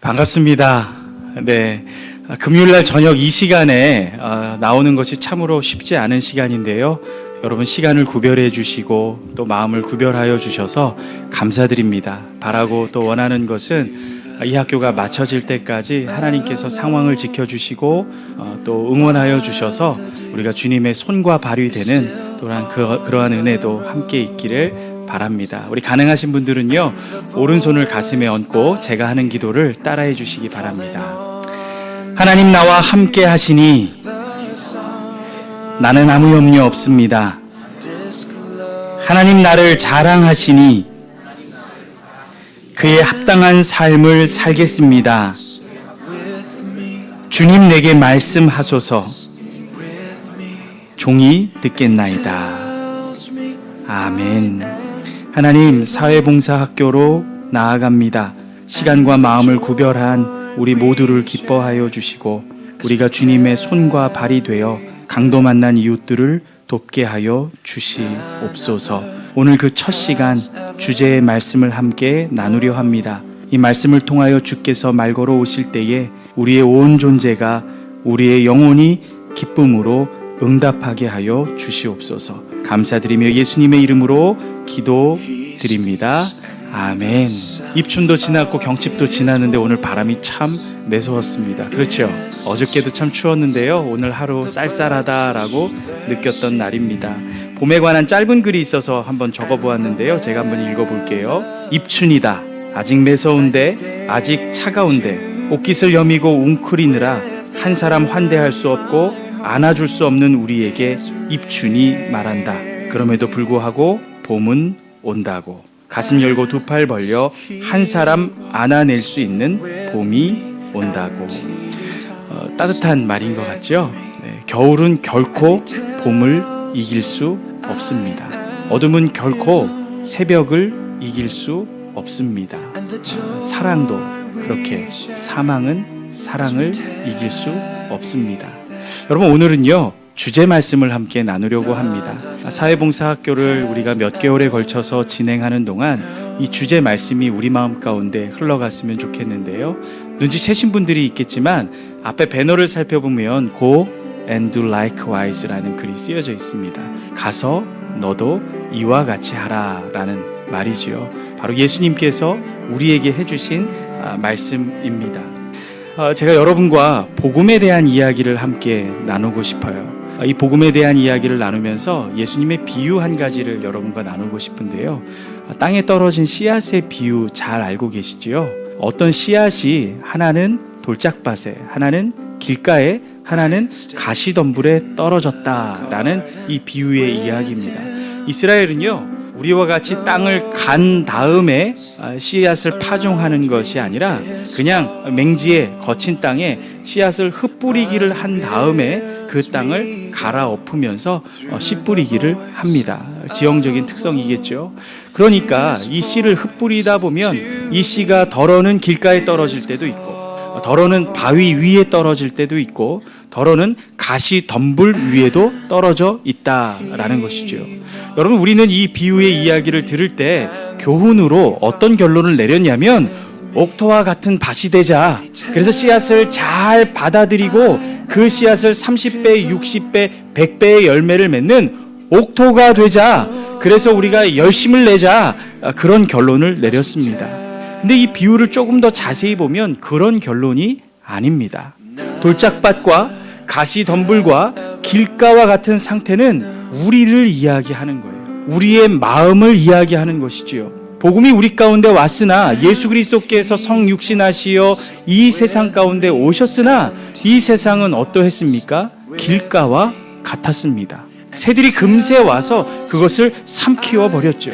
반갑습니다. 네, 금요일날 저녁 이 시간에 나오는 것이 참으로 쉽지 않은 시간인데요. 여러분 시간을 구별해 주시고 또 마음을 구별하여 주셔서 감사드립니다. 바라고 또 원하는 것은 이 학교가 마쳐질 때까지 하나님께서 상황을 지켜주시고 또 응원하여 주셔서 우리가 주님의 손과 발이 되는 또한 그러한 은혜도 함께 있기를 바랍니다. 우리 가능하신 분들은요, 오른손을 가슴에 얹고 제가 하는 기도를 따라해 주시기 바랍니다. 하나님 나와 함께 하시니 나는 아무 염려 없습니다. 하나님 나를 자랑하시니 그에 합당한 삶을 살겠습니다. 주님 내게 말씀하소서. 종이 듣겠나이다. 아멘. 하나님, 사회봉사학교로 나아갑니다. 시간과 마음을 구별한 우리 모두를 기뻐하여 주시고 우리가 주님의 손과 발이 되어 강도 만난 이웃들을 돕게 하여 주시옵소서. 오늘 그 첫 시간 주제의 말씀을 함께 나누려 합니다. 이 말씀을 통하여 주께서 말 걸어 오실 때에 우리의 온 존재가, 우리의 영혼이 기쁨으로 응답하게 하여 주시옵소서. 감사드리며 예수님의 이름으로 기도드립니다. 아멘. 입춘도 지났고 경칩도 지났는데 오늘 바람이 참 매서웠습니다. 그렇죠? 어저께도 참 추웠는데요. 오늘 하루 쌀쌀하다라고 느꼈던 날입니다. 봄에 관한 짧은 글이 있어서 한번 적어보았는데요. 제가 한번 읽어볼게요. 입춘이다. 아직 매서운데, 아직 차가운데 옷깃을 여미고 웅크리느라 한 사람 환대할 수 없고 안아줄 수 없는 우리에게 입춘이 말한다. 그럼에도 불구하고 봄은 온다고. 가슴 열고 두 팔 벌려 한 사람 안아낼 수 있는 봄이 온다고. 따뜻한 말인 것 같죠? 네, 겨울은 결코 봄을 이길 수 없습니다. 어둠은 결코 새벽을 이길 수 없습니다. 사랑도 그렇게, 사망은 사랑을 이길 수 없습니다. 여러분, 오늘은요 주제 말씀을 함께 나누려고 합니다. 사회봉사학교를 우리가 몇 개월에 걸쳐서 진행하는 동안 이 주제 말씀이 우리 마음 가운데 흘러갔으면 좋겠는데요. 눈치채신 분들이 있겠지만 앞에 배너를 살펴보면 Go and do likewise라는 글이 쓰여져 있습니다. 가서 너도 이와 같이 하라 라는 말이지요. 바로 예수님께서 우리에게 해주신 말씀입니다. 제가 여러분과 복음에 대한 이야기를 함께 나누고 싶어요. 이 복음에 대한 이야기를 나누면서 예수님의 비유 한 가지를 여러분과 나누고 싶은데요. 땅에 떨어진 씨앗의 비유 잘 알고 계시죠? 어떤 씨앗이 하나는 돌짝밭에, 하나는 길가에, 하나는 가시덤불에 떨어졌다라는 이 비유의 이야기입니다. 이스라엘은요, 우리와 같이 땅을 간 다음에 씨앗을 파종하는 것이 아니라 그냥 맹지에, 거친 땅에 씨앗을 흩뿌리기를 한 다음에 그 땅을 갈아엎으면서 씨 뿌리기를 합니다. 지형적인 특성이겠죠. 그러니까 이 씨를 흩뿌리다 보면 이 씨가 덜어는 길가에 떨어질 때도 있고, 덜어는 바위 위에 떨어질 때도 있고, 덜어는 가시 덤불 위에도 떨어져 있다라는 것이죠. 여러분, 우리는 이 비유의 이야기를 들을 때 교훈으로 어떤 결론을 내렸냐면, 옥토와 같은 밭이 되자. 그래서 씨앗을 잘 받아들이고 그 씨앗을 30배, 60배, 100배의 열매를 맺는 옥토가 되자. 그래서 우리가 열심을 내자. 그런 결론을 내렸습니다. 근데 이 비유를 조금 더 자세히 보면 그런 결론이 아닙니다. 돌짝밭과 가시덤불과 길가와 같은 상태는 우리를 이야기하는 거예요. 우리의 마음을 이야기하는 것이지요. 복음이 우리 가운데 왔으나, 예수 그리스도께서 성육신하시어 이 세상 가운데 오셨으나 이 세상은 어떠했습니까? 길가와 같았습니다. 새들이 금세 와서 그것을 삼키워 버렸죠.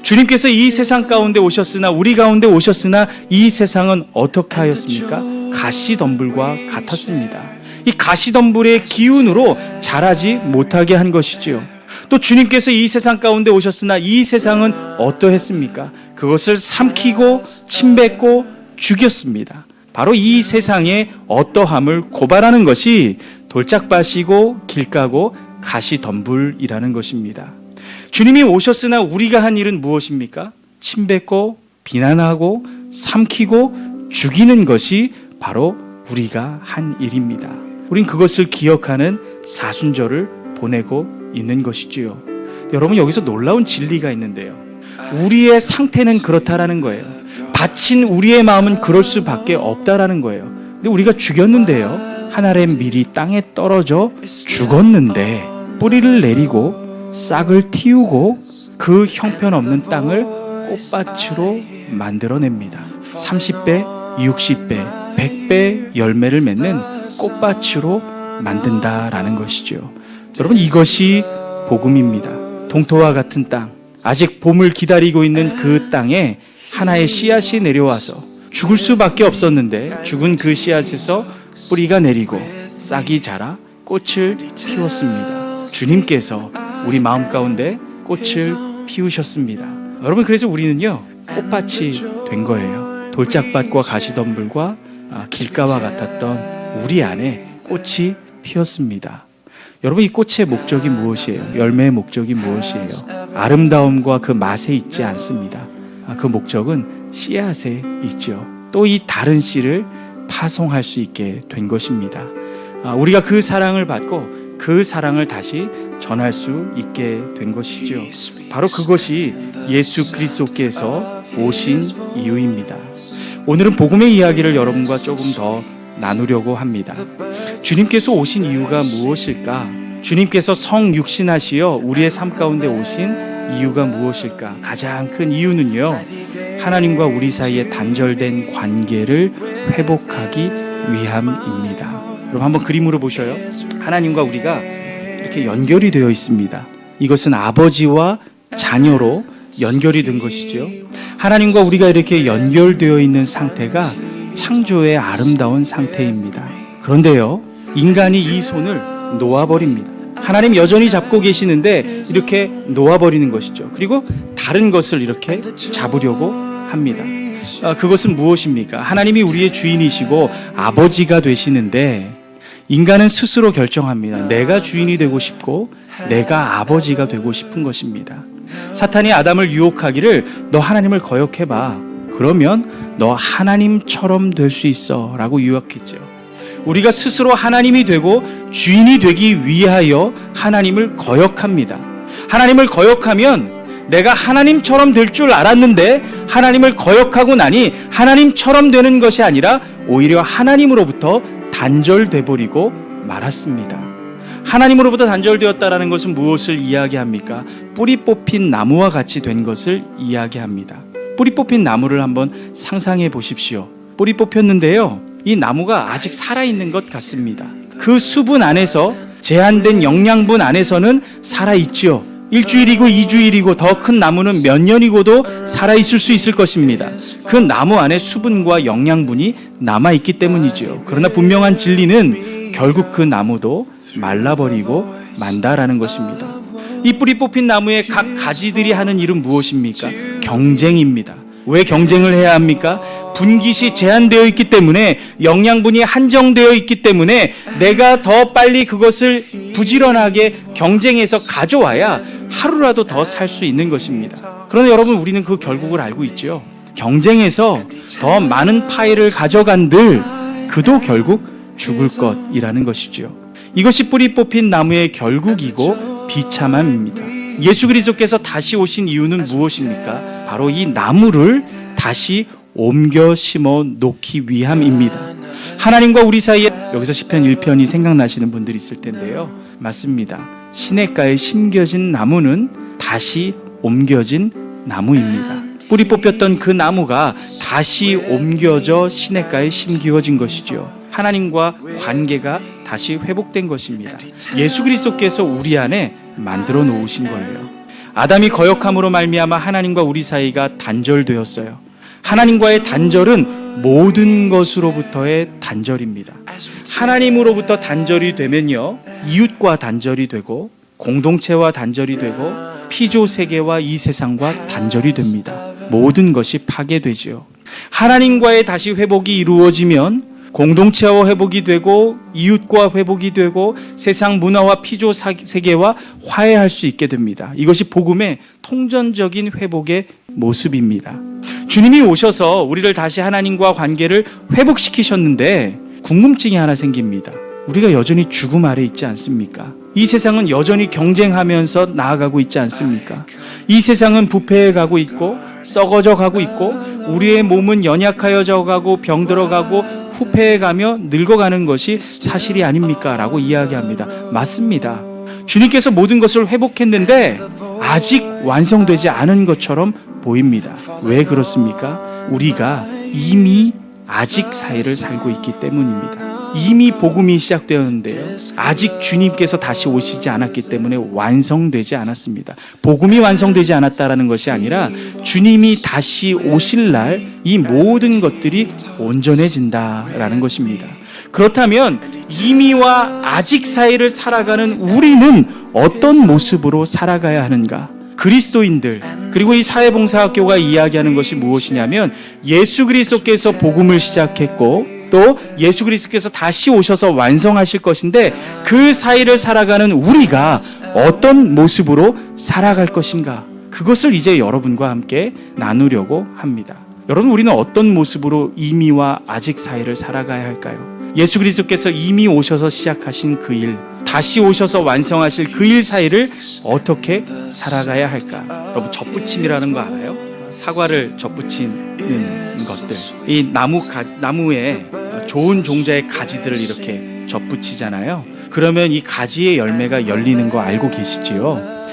주님께서 이 세상 가운데 오셨으나, 우리 가운데 오셨으나 이 세상은 어떻게 하였습니까? 가시덤불과 같았습니다. 이 가시덤불의 기운으로 자라지 못하게 한 것이지요. 또 주님께서 이 세상 가운데 오셨으나 이 세상은 어떠했습니까? 그것을 삼키고 침뱉고 죽였습니다. 바로 이 세상의 어떠함을 고발하는 것이 돌짝밭이고 길가고 가시덤불이라는 것입니다. 주님이 오셨으나 우리가 한 일은 무엇입니까? 침뱉고 비난하고 삼키고 죽이는 것이 바로 우리가 한 일입니다. 우린 그것을 기억하는 사순절을 보내고 있는 것이지요. 여러분, 여기서 놀라운 진리가 있는데요. 우리의 상태는 그렇다라는 거예요. 다친 우리의 마음은 그럴 수밖에 없다라는 거예요. 근데 우리가 죽였는데요. 한 알의 밀이 땅에 떨어져 죽었는데 뿌리를 내리고 싹을 틔우고 그 형편없는 땅을 꽃밭으로 만들어냅니다. 30배, 60배, 100배 열매를 맺는 꽃밭으로 만든다라는 것이죠. 여러분, 이것이 복음입니다. 동토와 같은 땅, 아직 봄을 기다리고 있는 그 땅에 하나의 씨앗이 내려와서 죽을 수밖에 없었는데 죽은 그 씨앗에서 뿌리가 내리고 싹이 자라 꽃을 피웠습니다. 주님께서 우리 마음 가운데 꽃을 피우셨습니다. 여러분, 그래서 우리는요, 꽃밭이 된 거예요. 돌짝밭과 가시덤불과 길가와 같았던 우리 안에 꽃이 피었습니다. 여러분, 이 꽃의 목적이 무엇이에요? 열매의 목적이 무엇이에요? 아름다움과 그 맛에 있지 않습니다. 그 목적은 씨앗에 있죠. 또 이 다른 씨를 파송할 수 있게 된 것입니다. 우리가 그 사랑을 받고 그 사랑을 다시 전할 수 있게 된 것이죠. 바로 그것이 예수 그리스도께서 오신 이유입니다. 오늘은 복음의 이야기를 여러분과 조금 더 나누려고 합니다. 주님께서 오신 이유가 무엇일까? 주님께서 성육신하시어 우리의 삶 가운데 오신 이유가 무엇일까? 가장 큰 이유는요, 하나님과 우리 사이에 단절된 관계를 회복하기 위함입니다. 여러분, 한번 그림으로 보셔요. 하나님과 우리가 이렇게 연결이 되어 있습니다. 이것은 아버지와 자녀로 연결이 된 것이죠. 하나님과 우리가 이렇게 연결되어 있는 상태가 창조의 아름다운 상태입니다. 그런데요, 인간이 이 손을 놓아버립니다. 하나님 여전히 잡고 계시는데 이렇게 놓아버리는 것이죠. 그리고 다른 것을 이렇게 잡으려고 합니다. 그것은 무엇입니까? 하나님이 우리의 주인이시고 아버지가 되시는데 인간은 스스로 결정합니다. 내가 주인이 되고 싶고 내가 아버지가 되고 싶은 것입니다. 사탄이 아담을 유혹하기를 너 하나님을 거역해봐. 그러면 너 하나님처럼 될 수 있어 라고 유혹했죠. 우리가 스스로 하나님이 되고 주인이 되기 위하여 하나님을 거역합니다. 하나님을 거역하면 내가 하나님처럼 될 줄 알았는데 하나님을 거역하고 나니 하나님처럼 되는 것이 아니라 오히려 하나님으로부터 단절돼 버리고 말았습니다. 하나님으로부터 단절되었다라는 것은 무엇을 이야기합니까? 뿌리 뽑힌 나무와 같이 된 것을 이야기합니다. 뿌리 뽑힌 나무를 한번 상상해 보십시오. 뿌리 뽑혔는데요, 이 나무가 아직 살아있는 것 같습니다. 그 수분 안에서, 제한된 영양분 안에서는 살아있죠. 일주일이고 2주일이고 더 큰 나무는 몇 년이고도 살아있을 수 있을 것입니다. 그 나무 안에 수분과 영양분이 남아있기 때문이죠. 그러나 분명한 진리는 결국 그 나무도 말라버리고 만다라는 것입니다. 이 뿌리 뽑힌 나무의 각 가지들이 하는 일은 무엇입니까? 경쟁입니다. 왜 경쟁을 해야 합니까? 분깃이 제한되어 있기 때문에, 영양분이 한정되어 있기 때문에 내가 더 빨리 그것을 부지런하게 경쟁해서 가져와야 하루라도 더 살 수 있는 것입니다. 그러나 여러분, 우리는 그 결국을 알고 있죠. 경쟁해서 더 많은 파일을 가져간들 그도 결국 죽을 것이라는 것이죠. 이것이 뿌리 뽑힌 나무의 결국이고 비참함입니다. 예수 그리스도께서 다시 오신 이유는 무엇입니까? 바로 이 나무를 다시 옮겨 심어 놓기 위함입니다. 하나님과 우리 사이에, 여기서 시편 1편이 생각나시는 분들이 있을 텐데요. 맞습니다. 시냇가에 심겨진 나무는 다시 옮겨진 나무입니다. 뿌리 뽑혔던 그 나무가 다시 옮겨져 시냇가에 심기어진 것이죠. 하나님과 관계가 다시 회복된 것입니다. 예수 그리스도께서 우리 안에 만들어 놓으신 거예요. 아담이 거역함으로 말미암아 하나님과 우리 사이가 단절되었어요. 하나님과의 단절은 모든 것으로부터의 단절입니다. 하나님으로부터 단절이 되면요, 이웃과 단절이 되고 공동체와 단절이 되고 피조 세계와 이 세상과 단절이 됩니다. 모든 것이 파괴되죠. 하나님과의 다시 회복이 이루어지면 공동체와 회복이 되고 이웃과 회복이 되고 세상 문화와 피조 세계와 화해할 수 있게 됩니다. 이것이 복음의 통전적인 회복의 모습입니다. 주님이 오셔서 우리를 다시 하나님과 관계를 회복시키셨는데 궁금증이 하나 생깁니다. 우리가 여전히 죽음 아래 있지 않습니까? 이 세상은 여전히 경쟁하면서 나아가고 있지 않습니까? 이 세상은 부패해 가고 있고 썩어져 가고 있고 우리의 몸은 연약하여져 가고 병들어가고 후패해 가며 늙어가는 것이 사실이 아닙니까? 라고 이야기합니다. 맞습니다. 주님께서 모든 것을 회복했는데 아직 완성되지 않은 것처럼 보입니다. 왜 그렇습니까? 우리가 이미 아직 사이를 살고 있기 때문입니다. 이미 복음이 시작되었는데요. 아직 주님께서 다시 오시지 않았기 때문에 완성되지 않았습니다. 복음이 완성되지 않았다라는 것이 아니라 주님이 다시 오실 날 이 모든 것들이 온전해진다라는 것입니다. 그렇다면 이미와 아직 사이를 살아가는 우리는 어떤 모습으로 살아가야 하는가? 그리스도인들 그리고 이 사회봉사학교가 이야기하는 것이 무엇이냐면 예수 그리스도께서 복음을 시작했고 또 예수 그리스도께서 다시 오셔서 완성하실 것인데 그 사이를 살아가는 우리가 어떤 모습으로 살아갈 것인가? 그것을 이제 여러분과 함께 나누려고 합니다. 여러분, 우리는 어떤 모습으로 이미와 아직 사이를 살아가야 할까요? 예수 그리스도께서 이미 오셔서 시작하신 그 일, 다시 오셔서 완성하실 그 일 사이를 어떻게 살아가야 할까? 여러분, 접붙임이라는 거 알아요? 사과를 접붙이는 것들. 이 나무에 좋은 종자의 가지들을 이렇게 접붙이잖아요. 그러면 이 가지의 열매가 열리는 거 알고 계시지요?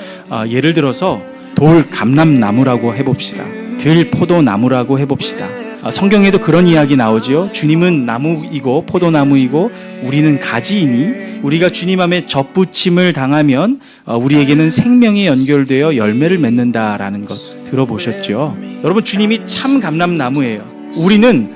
예를 들어서 돌 감람나무라고 해봅시다. 들 포도나무라고 해봅시다. 성경에도 그런 이야기 나오죠. 주님은 나무이고 포도나무이고 우리는 가지이니 우리가 주님 앞에 접붙임을 당하면 우리에게는 생명이 연결되어 열매를 맺는다라는 것 들어보셨죠? 여러분, 주님이 참 감람나무예요. 우리는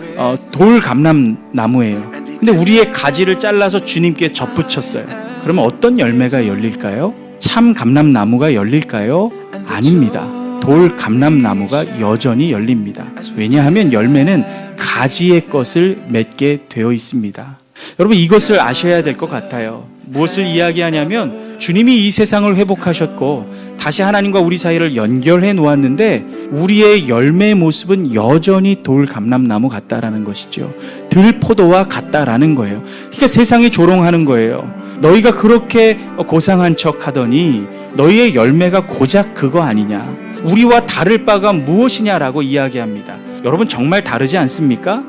돌 감람나무예요. 근데 우리의 가지를 잘라서 주님께 접붙였어요. 그러면 어떤 열매가 열릴까요? 참 감람나무가 열릴까요? 아닙니다. 돌 감람나무가 여전히 열립니다. 왜냐하면 열매는 가지의 것을 맺게 되어 있습니다. 여러분, 이것을 아셔야 될 것 같아요. 무엇을 이야기하냐면 주님이 이 세상을 회복하셨고 다시 하나님과 우리 사이를 연결해 놓았는데 우리의 열매의 모습은 여전히 돌 감람나무 같다라는 것이죠. 들포도와 같다라는 거예요. 그러니까 세상이 조롱하는 거예요. 너희가 그렇게 고상한 척 하더니 너희의 열매가 고작 그거 아니냐. 우리와 다를 바가 무엇이냐라고 이야기합니다. 여러분, 정말 다르지 않습니까?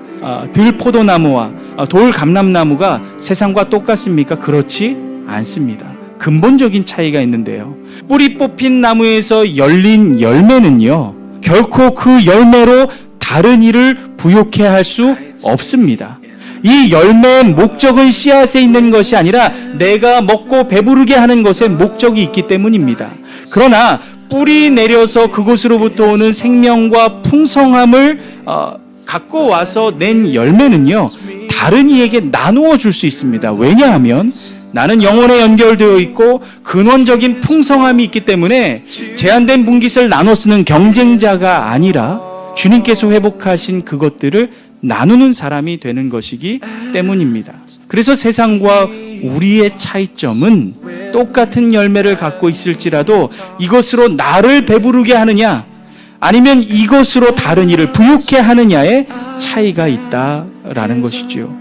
들포도나무와 돌 감람나무가 세상과 똑같습니까? 그렇지 않습니다. 근본적인 차이가 있는데요. 뿌리 뽑힌 나무에서 열린 열매는요, 결코 그 열매로 다른 일을 부욕해 할 수 없습니다. 이 열매의 목적은 씨앗에 있는 것이 아니라 내가 먹고 배부르게 하는 것에 목적이 있기 때문입니다. 그러나 뿌리 내려서 그곳으로부터 오는 생명과 풍성함을 갖고 와서 낸 열매는요, 다른 이에게 나누어 줄 수 있습니다. 왜냐하면 나는 영혼에 연결되어 있고 근원적인 풍성함이 있기 때문에 제한된 분깃을 나눠 쓰는 경쟁자가 아니라 주님께서 회복하신 그것들을 나누는 사람이 되는 것이기 때문입니다. 그래서 세상과 우리의 차이점은 똑같은 열매를 갖고 있을지라도 이것으로 나를 배부르게 하느냐 아니면 이것으로 다른 일을 부욕해 하느냐의 차이가 있다라는 것이죠.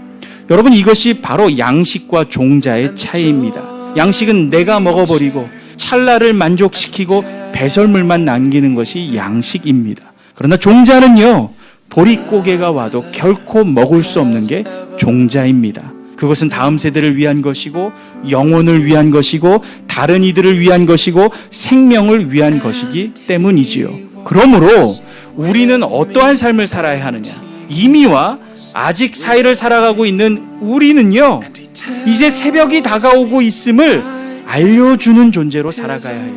여러분, 이것이 바로 양식과 종자의 차이입니다. 양식은 내가 먹어버리고 찰나를 만족시키고 배설물만 남기는 것이 양식입니다. 그러나 종자는요, 보릿고개가 와도 결코 먹을 수 없는 게 종자입니다. 그것은 다음 세대를 위한 것이고 영혼을 위한 것이고 다른 이들을 위한 것이고 생명을 위한 것이기 때문이지요. 그러므로 우리는 어떠한 삶을 살아야 하느냐? 이미와 아직 사이를 살아가고 있는 우리는요, 이제 새벽이 다가오고 있음을 알려주는 존재로 살아가야 해요.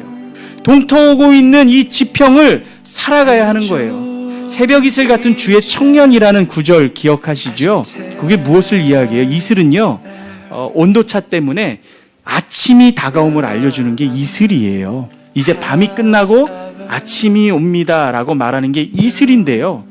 동터오고 있는 이 지평을 살아가야 하는 거예요. 새벽 이슬 같은 주의 청년이라는 구절 기억하시죠? 그게 무엇을 이야기해요? 이슬은요, 온도차 때문에 아침이 다가옴을 알려주는 게 이슬이에요. 이제 밤이 끝나고 아침이 옵니다 라고 말하는 게 이슬인데요,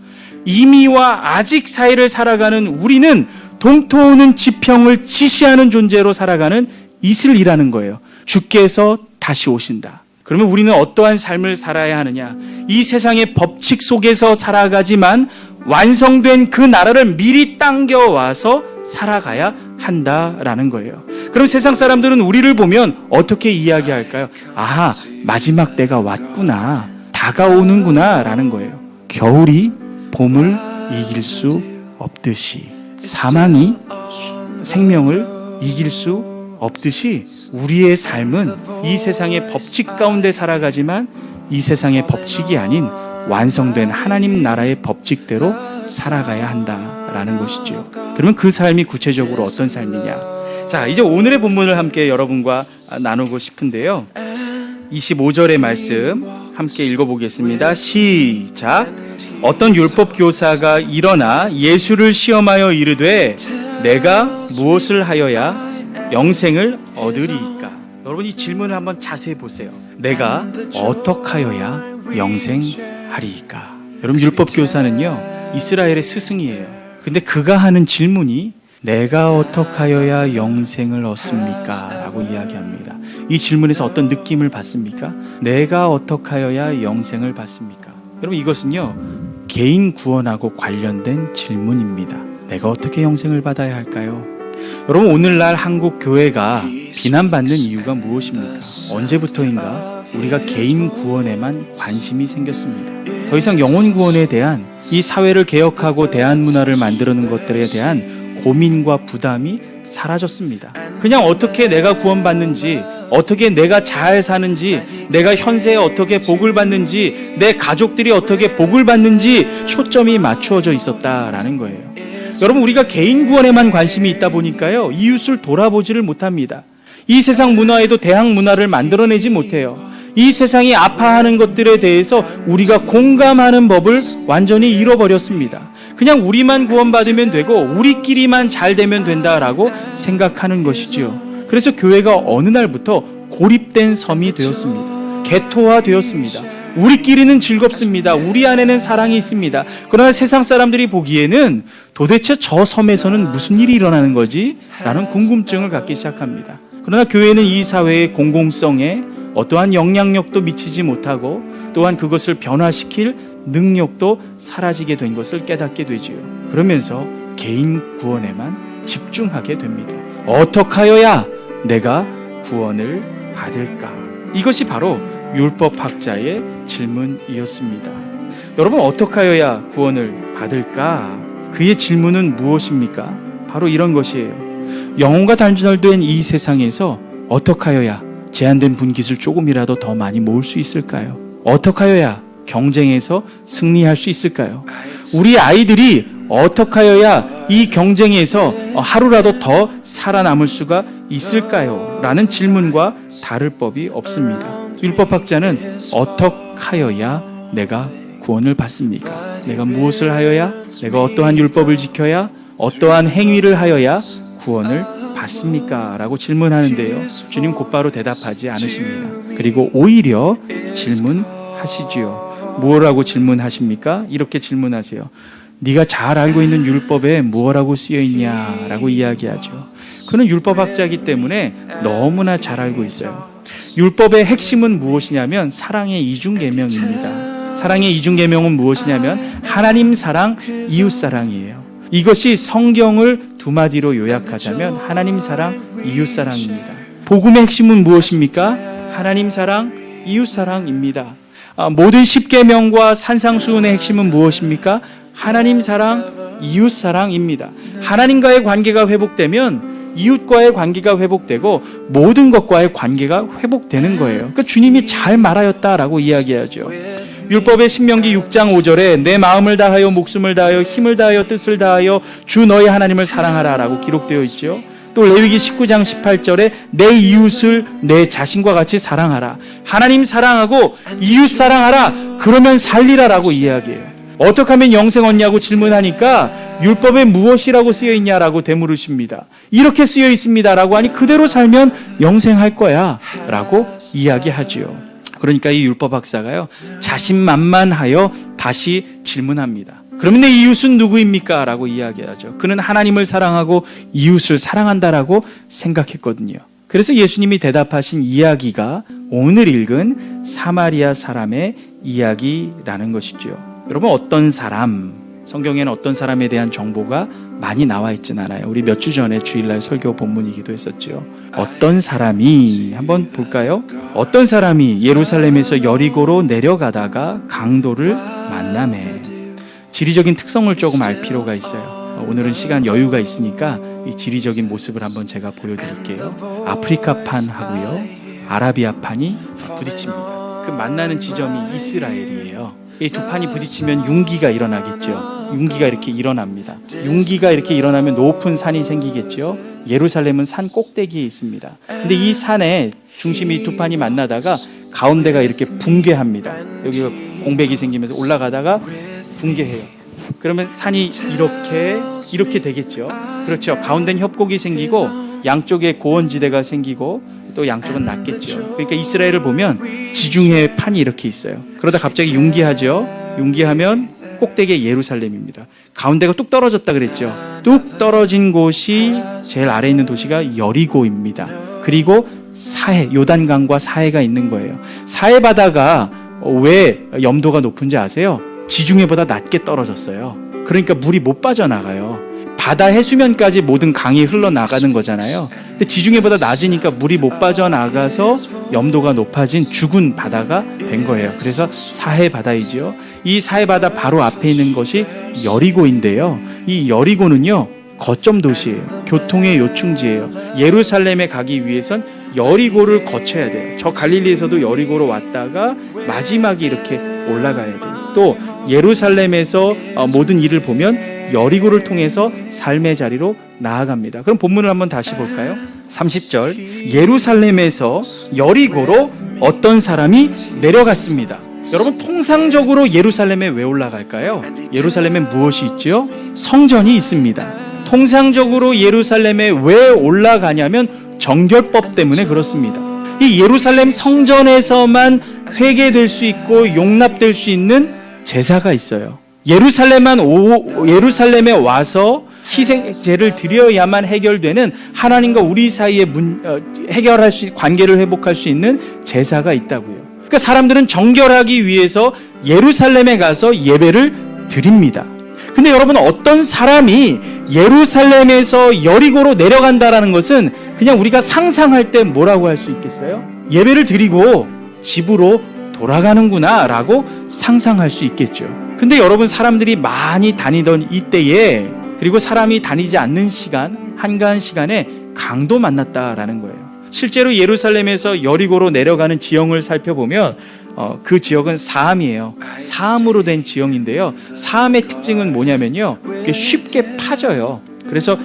이미와 아직 사이를 살아가는 우리는 동토오는 지평을 지시하는 존재로 살아가는 이슬이라는 거예요. 주께서 다시 오신다. 그러면 우리는 어떠한 삶을 살아야 하느냐? 이 세상의 법칙 속에서 살아가지만 완성된 그 나라를 미리 당겨와서 살아가야 한다라는 거예요. 그럼 세상 사람들은 우리를 보면 어떻게 이야기할까요? 아하, 마지막 때가 왔구나, 다가오는구나 라는 거예요. 겨울이 봄을 이길 수 없듯이, 사망이 생명을 이길 수 없듯이 우리의 삶은 이 세상의 법칙 가운데 살아가지만 이 세상의 법칙이 아닌 완성된 하나님 나라의 법칙대로 살아가야 한다라는 것이죠. 그러면 그 삶이 구체적으로 어떤 삶이냐? 자, 이제 오늘의 본문을 함께 여러분과 나누고 싶은데요. 25절의 말씀 함께 읽어보겠습니다. 시작. 어떤 율법 교사가 일어나 예수를 시험하여 이르되 내가 무엇을 하여야 영생을 얻으리이까? 여러분, 이 질문을 한번 자세히 보세요. 내가 어떻게 하여야 영생하리이까? 여러분, 율법 교사는요 이스라엘의 스승이에요. 근데 그가 하는 질문이 내가 어떻게 하여야 영생을 얻습니까? 라고 이야기합니다. 이 질문에서 어떤 느낌을 받습니까? 내가 어떻게 하여야 영생을 받습니까? 여러분, 이것은요 개인 구원하고 관련된 질문입니다. 내가 어떻게 영생을 받아야 할까요? 여러분, 오늘날 한국 교회가 비난받는 이유가 무엇입니까? 언제부터인가 우리가 개인 구원에만 관심이 생겼습니다. 더 이상 영혼 구원에 대한, 이 사회를 개혁하고 대한 문화를 만들어내는 것들에 대한 고민과 부담이 사라졌습니다. 그냥 어떻게 내가 구원받는지, 어떻게 내가 잘 사는지, 내가 현세에 어떻게 복을 받는지, 내 가족들이 어떻게 복을 받는지 초점이 맞추어져 있었다라는 거예요. 여러분, 우리가 개인 구원에만 관심이 있다 보니까요 이웃을 돌아보지를 못합니다. 이 세상 문화에도 대항 문화를 만들어내지 못해요. 이 세상이 아파하는 것들에 대해서 우리가 공감하는 법을 완전히 잃어버렸습니다. 그냥 우리만 구원받으면 되고 우리끼리만 잘 되면 된다라고 생각하는 것이지요. 그래서 교회가 어느 날부터 고립된 섬이 되었습니다. 개토화되었습니다. 우리끼리는 즐겁습니다. 우리 안에는 사랑이 있습니다. 그러나 세상 사람들이 보기에는 도대체 저 섬에서는 무슨 일이 일어나는 거지? 라는 궁금증을 갖기 시작합니다. 그러나 교회는 이 사회의 공공성에 어떠한 영향력도 미치지 못하고 또한 그것을 변화시킬 능력도 사라지게 된 것을 깨닫게 되지요. 그러면서 개인 구원에만 집중하게 됩니다. 어떻게 하여야 내가 구원을 받을까? 이것이 바로 율법학자의 질문이었습니다. 여러분, 어떻게 하여야 구원을 받을까? 그의 질문은 무엇입니까? 바로 이런 것이에요. 영혼과 단절된 이 세상에서 어떻게 하여야 제한된 분깃을 조금이라도 더 많이 모을 수 있을까요? 어떻게 하여야 경쟁에서 승리할 수 있을까요? 우리 아이들이 어떻게 하여야 이 경쟁에서 하루라도 더 살아남을 수가 있을까요? 라는 질문과 다를 법이 없습니다. 율법학자는 어떻게 하여야 내가 구원을 받습니까? 내가 무엇을 하여야, 내가 어떠한 율법을 지켜야, 어떠한 행위를 하여야 구원을 받습니까? 라고 질문하는데요, 주님 곧바로 대답하지 않으십니다. 그리고 오히려 질문하시지요. 무엇라고 질문하십니까? 이렇게 질문하세요. 네가 잘 알고 있는 율법에 무엇라고 쓰여있냐? 라고 이야기하죠. 그는 율법학자이기 때문에 너무나 잘 알고 있어요. 율법의 핵심은 무엇이냐면 사랑의 이중계명입니다. 사랑의 이중계명은 무엇이냐면 하나님 사랑, 이웃 사랑이에요. 이것이 성경을 두 마디로 요약하자면 하나님 사랑, 이웃 사랑입니다. 복음의 핵심은 무엇입니까? 하나님 사랑, 이웃 사랑입니다. 모든 십계명과 산상수훈의 핵심은 무엇입니까? 하나님 사랑, 이웃 사랑입니다. 하나님과의 관계가 회복되면 이웃과의 관계가 회복되고 모든 것과의 관계가 회복되는 거예요. 그러니까 주님이 잘 말하였다라고 이야기하죠. 율법의 신명기 6장 5절에 내 마음을 다하여 목숨을 다하여 힘을 다하여 뜻을 다하여 주 너의 하나님을 사랑하라 라고 기록되어 있죠. 또 레위기 19장 18절에 내 이웃을 내 자신과 같이 사랑하라. 하나님 사랑하고 이웃 사랑하라. 그러면 살리라 라고 이야기해요. 어떻게 하면 영생 얻냐고 질문하니까 율법에 무엇이라고 쓰여있냐라고 되물으십니다. 이렇게 쓰여있습니다라고 하니 그대로 살면 영생할 거야 라고 이야기하지요. 그러니까 이 율법학사가요 자신만만하여 다시 질문합니다. 그러면 내 이웃은 누구입니까? 라고 이야기하죠. 그는 하나님을 사랑하고 이웃을 사랑한다라고 생각했거든요. 그래서 예수님이 대답하신 이야기가 오늘 읽은 사마리아 사람의 이야기라는 것이죠. 여러분, 어떤 사람, 성경에는 어떤 사람에 대한 정보가 많이 나와 있진 않아요. 우리 몇 주 전에 주일날 설교 본문이기도 했었죠. 어떤 사람이, 한번 볼까요? 어떤 사람이 예루살렘에서 여리고로 내려가다가 강도를 만나매. 지리적인 특성을 조금 알 필요가 있어요. 오늘은 시간 여유가 있으니까 이 지리적인 모습을 한번 제가 보여드릴게요. 아프리카판하고요, 아라비아판이 부딪힙니다. 그 만나는 지점이 이스라엘이에요. 이 두 판이 부딪히면 융기가 일어나겠죠. 융기가 이렇게 일어납니다. 융기가 이렇게 일어나면 높은 산이 생기겠죠. 예루살렘은 산 꼭대기에 있습니다. 근데 이 산의 중심이 두 판이 만나다가 가운데가 이렇게 붕괴합니다. 여기가 공백이 생기면서 올라가다가 붕괴해요. 그러면 산이 이렇게 되겠죠. 그렇죠. 가운데는 협곡이 생기고 양쪽에 고원지대가 생기고 또 양쪽은 낮겠죠. 그러니까 이스라엘을 보면 지중해 판이 이렇게 있어요. 그러다 갑자기 융기하죠. 융기하면 꼭대기에 예루살렘입니다. 가운데가 뚝 떨어졌다 그랬죠. 뚝 떨어진 곳이 제일 아래에 있는 도시가 여리고입니다. 그리고 사해, 요단강과 사해가 있는 거예요. 사해 바다가 왜 염도가 높은지 아세요? 지중해보다 낮게 떨어졌어요. 그러니까 물이 못 빠져나가요. 바다 해수면까지 모든 강이 흘러나가는 거잖아요. 근데 지중해보다 낮으니까 물이 못 빠져나가서 염도가 높아진 죽은 바다가 된 거예요. 그래서 사해 바다이죠. 이 사해 바다 바로 앞에 있는 것이 여리고인데요. 이 여리고는요, 거점 도시예요. 교통의 요충지예요. 예루살렘에 가기 위해선 여리고를 거쳐야 돼요. 저 갈릴리에서도 여리고로 왔다가 마지막에 이렇게 올라가야 돼요. 또 예루살렘에서 모든 일을 보면 여리고를 통해서 삶의 자리로 나아갑니다. 그럼 본문을 한번 다시 볼까요? 30절, 예루살렘에서 여리고로 어떤 사람이 내려갔습니다. 여러분, 통상적으로 예루살렘에 왜 올라갈까요? 예루살렘에 무엇이 있죠? 성전이 있습니다. 통상적으로 예루살렘에 왜 올라가냐면 정결법 때문에 그렇습니다. 이 예루살렘 성전에서만 회개될 수 있고 용납될 수 있는 제사가 있어요. 예루살렘에 와서 희생제를 드려야만 해결되는 하나님과 우리 사이의 관계를 회복할 수 있는 제사가 있다고요. 그러니까 사람들은 정결하기 위해서 예루살렘에 가서 예배를 드립니다. 근데 여러분, 어떤 사람이 예루살렘에서 여리고로 내려간다라는 것은 그냥 우리가 상상할 때 뭐라고 할 수 있겠어요? 예배를 드리고 집으로 돌아가는구나 라고 상상할 수 있겠죠. 근데 여러분, 사람들이 많이 다니던 이때에, 그리고 사람이 다니지 않는 시간, 한가한 시간에 강도 만났다라는 거예요. 실제로 예루살렘에서 여리고로 내려가는 지형을 살펴보면 그 지역은 사암이에요. 사암으로 된 지형인데요. 사암의 특징은 뭐냐면요, 쉽게 파져요. 그래서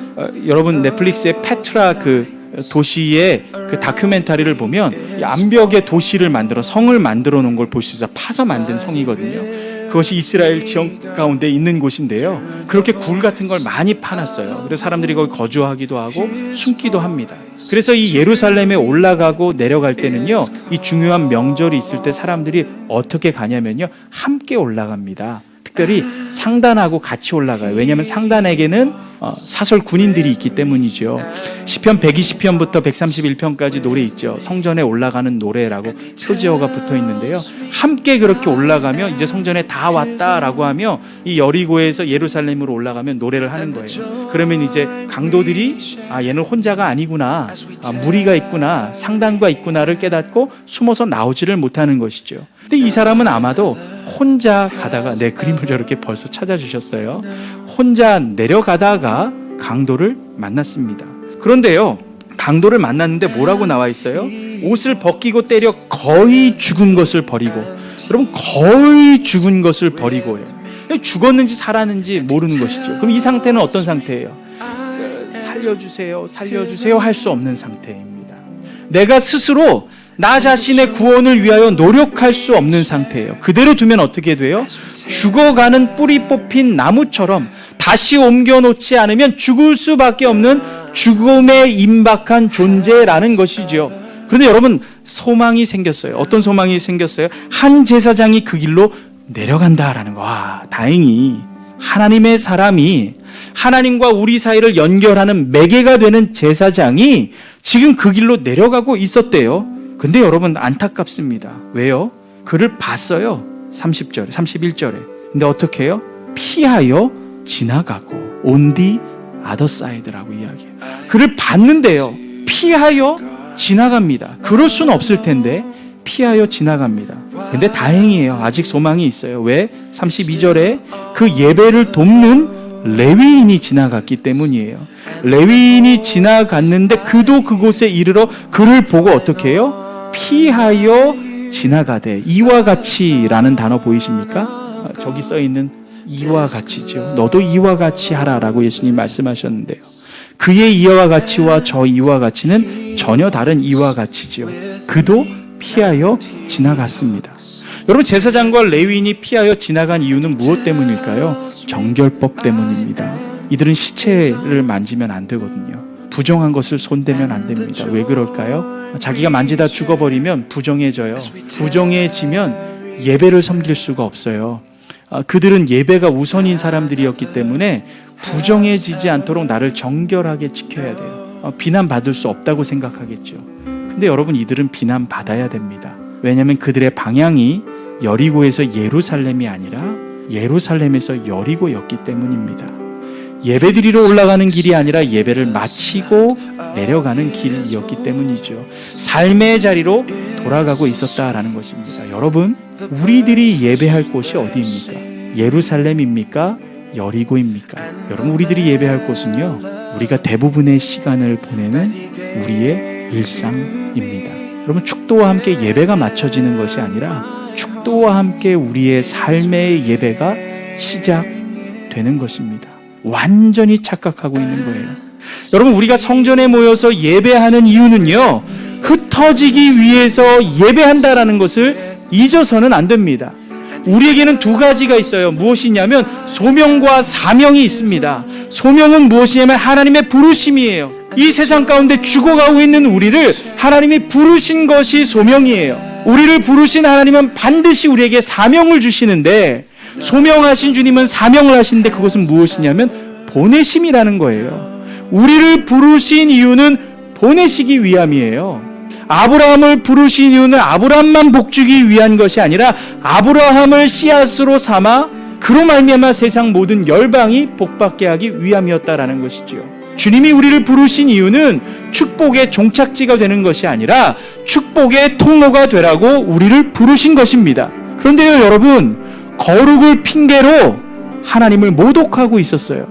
여러분, 넷플릭스의 페트라 그 도시의 그 다큐멘터리를 보면 암벽에 도시를 만들어, 성을 만들어 놓은 걸 볼 수 있어요. 파서 만든 성이거든요. 그것이 이스라엘 지형 가운데 있는 곳인데요. 그렇게 굴 같은 걸 많이 파놨어요. 그래서 사람들이 거기 거주하기도 하고 숨기도 합니다. 그래서 이 예루살렘에 올라가고 내려갈 때는요, 이 중요한 명절이 있을 때 사람들이 어떻게 가냐면요, 함께 올라갑니다. 특별히 상단하고 같이 올라가요. 왜냐하면 상단에게는 사설 군인들이 있기 때문이죠. 시편 120편부터 131편까지 노래 있죠. 성전에 올라가는 노래라고 표지어가 붙어 있는데요. 함께 그렇게 올라가면 이제 성전에 다 왔다라고 하며 이 여리고에서 예루살렘으로 올라가면 노래를 하는 거예요. 그러면 이제 강도들이 얘는 혼자가 아니구나, 무리가 있구나, 상단과 있구나를 깨닫고 숨어서 나오지를 못하는 것이죠. 근데 이 사람은 아마도 혼자 가다가, 내 그림을 저렇게 벌써 찾아주셨어요. 혼자 내려가다가 강도를 만났습니다. 그런데요, 강도를 만났는데 뭐라고 나와 있어요? 옷을 벗기고 때려 거의 죽은 것을 버리고. 여러분, 거의 죽은 것을 버리고요. 죽었는지 살았는지 모르는 것이죠. 그럼 이 상태는 어떤 상태예요? 살려주세요, 살려주세요 할 수 없는 상태입니다. 내가 스스로 나 자신의 구원을 위하여 노력할 수 없는 상태예요. 그대로 두면 어떻게 돼요? 죽어가는 뿌리 뽑힌 나무처럼 다시 옮겨놓지 않으면 죽을 수밖에 없는 죽음에 임박한 존재라는 것이죠. 그런데 여러분, 소망이 생겼어요. 어떤 소망이 생겼어요? 한 제사장이 그 길로 내려간다라는 거. 다행히 하나님의 사람이, 하나님과 우리 사이를 연결하는 매개가 되는 제사장이 지금 그 길로 내려가고 있었대요. 근데 여러분 안타깝습니다. 왜요? 그를 봤어요. 30절에, 31절에. 근데 어떻게 해요? 피하여 지나가고 on the other side라고 이야기해요. 그를 봤는데요. 피하여 지나갑니다. 그럴 수는 없을 텐데 피하여 지나갑니다. 근데 다행이에요. 아직 소망이 있어요. 왜? 32절에 그 예배를 돕는 레위인이 지나갔기 때문이에요. 레위인이 지나갔는데 그도 그곳에 이르러 그를 보고 어떻게 해요? 피하여 지나가되. 이와 같이라는 단어 보이십니까? 저기 써있는 이와 같이죠. 너도 이와 같이 하라라고 예수님 말씀하셨는데요. 그의 이와 같이와 저 이와 같이는 전혀 다른 이와 같이죠. 그도 피하여 지나갔습니다. 여러분, 제사장과 레위인이 피하여 지나간 이유는 무엇 때문일까요? 정결법 때문입니다. 이들은 시체를 만지면 안 되거든요. 부정한 것을 손대면 안 됩니다. 왜 그럴까요? 자기가 만지다 죽어버리면 부정해져요. 부정해지면 예배를 섬길 수가 없어요. 그들은 예배가 우선인 사람들이었기 때문에 부정해지지 않도록 나를 정결하게 지켜야 돼요. 비난받을 수 없다고 생각하겠죠. 근데 여러분, 이들은 비난받아야 됩니다. 왜냐하면 그들의 방향이 여리고에서 예루살렘이 아니라 예루살렘에서 여리고였기 때문입니다. 예배드리러 올라가는 길이 아니라 예배를 마치고 내려가는 길이었기 때문이죠. 삶의 자리로 돌아가고 있었다라는 것입니다. 여러분, 우리들이 예배할 곳이 어디입니까? 예루살렘입니까? 여리고입니까? 여러분, 우리들이 예배할 곳은요, 우리가 대부분의 시간을 보내는 우리의 일상입니다. 여러분, 축도와 함께 예배가 맞춰지는 것이 아니라 축도와 함께 우리의 삶의 예배가 시작되는 것입니다. 완전히 착각하고 있는 거예요. 여러분, 우리가 성전에 모여서 예배하는 이유는요, 흩어지기 위해서 예배한다라는 것을 잊어서는 안 됩니다. 우리에게는 두 가지가 있어요. 무엇이냐면 소명과 사명이 있습니다. 소명은 무엇이냐면 하나님의 부르심이에요. 이 세상 가운데 죽어가고 있는 우리를 하나님이 부르신 것이 소명이에요. 우리를 부르신 하나님은 반드시 우리에게 사명을 주시는데, 소명하신 주님은 사명을 하시는데 그것은 무엇이냐면 보내심이라는 거예요. 우리를 부르신 이유는 보내시기 위함이에요. 아브라함을 부르신 이유는 아브라함만 복주기 위한 것이 아니라 아브라함을 씨앗으로 삼아 그로 말미암아 세상 모든 열방이 복받게 하기 위함이었다라는 것이죠. 주님이 우리를 부르신 이유는 축복의 종착지가 되는 것이 아니라 축복의 통로가 되라고 우리를 부르신 것입니다. 그런데요, 여러분, 거룩을 핑계로 하나님을 모독하고 있었어요.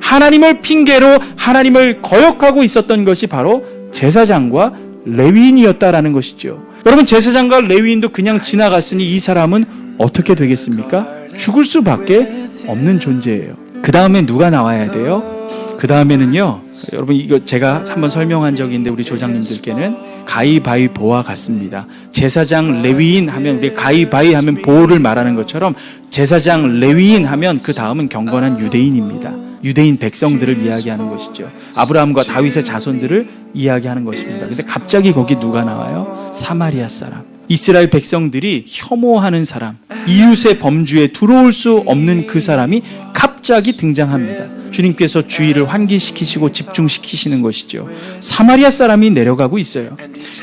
하나님을 핑계로 하나님을 거역하고 있었던 것이 바로 제사장과 레위인이었다라는 것이죠. 여러분, 제사장과 레위인도 그냥 지나갔으니 이 사람은 어떻게 되겠습니까? 죽을 수밖에 없는 존재예요. 그 다음에 누가 나와야 돼요? 그 다음에는요, 여러분, 이거 제가 한번 설명한 적이 있는데 우리 조장님들께는 가위바위보와 같습니다. 제사장 레위인 하면 우리 가위바위 하면 보를 말하는 것처럼 제사장 레위인 하면 그 다음은 경건한 유대인입니다. 유대인 백성들을 이야기하는 것이죠. 아브라함과 다윗의 자손들을 이야기하는 것입니다. 근데 갑자기 거기 누가 나와요? 사마리아 사람. 이스라엘 백성들이 혐오하는 사람, 이웃의 범주에 들어올 수 없는 그 사람이 갑자기 등장합니다. 주님께서 주의를 환기시키시고 집중시키시는 것이죠. 사마리아 사람이 내려가고 있어요.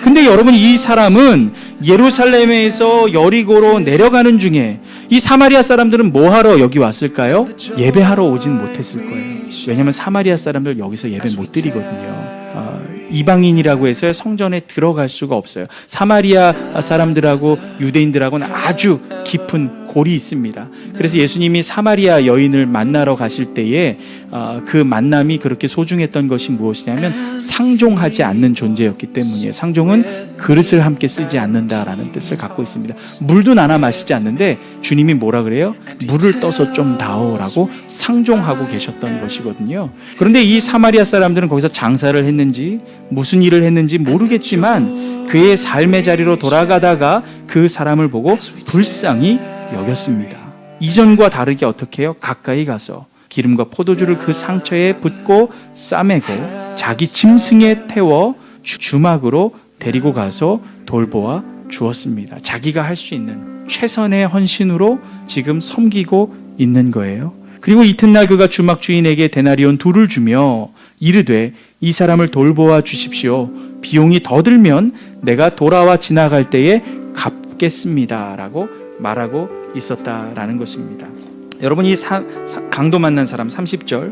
근데 여러분, 이 사람은 예루살렘에서 여리고로 내려가는 중에 이 사마리아 사람들은 뭐하러 여기 왔을까요? 예배하러 오진 못했을 거예요. 왜냐하면 사마리아 사람들 여기서 예배 못 드리거든요. 이방인이라고 해서 성전에 들어갈 수가 없어요. 사마리아 사람들하고 유대인들하고는 아주 깊은 골이 있습니다. 그래서 예수님이 사마리아 여인을 만나러 가실 때에 그 만남이 그렇게 소중했던 것이 무엇이냐면 상종하지 않는 존재였기 때문이에요. 상종은 그릇을 함께 쓰지 않는다라는 뜻을 갖고 있습니다. 물도 나눠 마시지 않는데 주님이 뭐라 그래요? 물을 떠서 좀 다오라고 상종하고 계셨던 것이거든요. 그런데 이 사마리아 사람들은 거기서 장사를 했는지 무슨 일을 했는지 모르겠지만 그의 삶의 자리로 돌아가다가 그 사람을 보고 불쌍히 여겼습니다. 이전과 다르게 어떻게 해요? 가까이 가서 기름과 포도주를 그 상처에 붓고 싸매고 자기 짐승에 태워 주막으로 데리고 가서 돌보아 주었습니다. 자기가 할 수 있는 최선의 헌신으로 지금 섬기고 있는 거예요. 그리고 이튿날 그가 주막 주인에게 데나리온 2를 주며 이르되 이 사람을 돌보아 주십시오. 비용이 더 들면 내가 돌아와 지나갈 때에 갚겠습니다 라고 말하고 있었다라는 것입니다. 여러분, 이 강도 만난 사람 30절,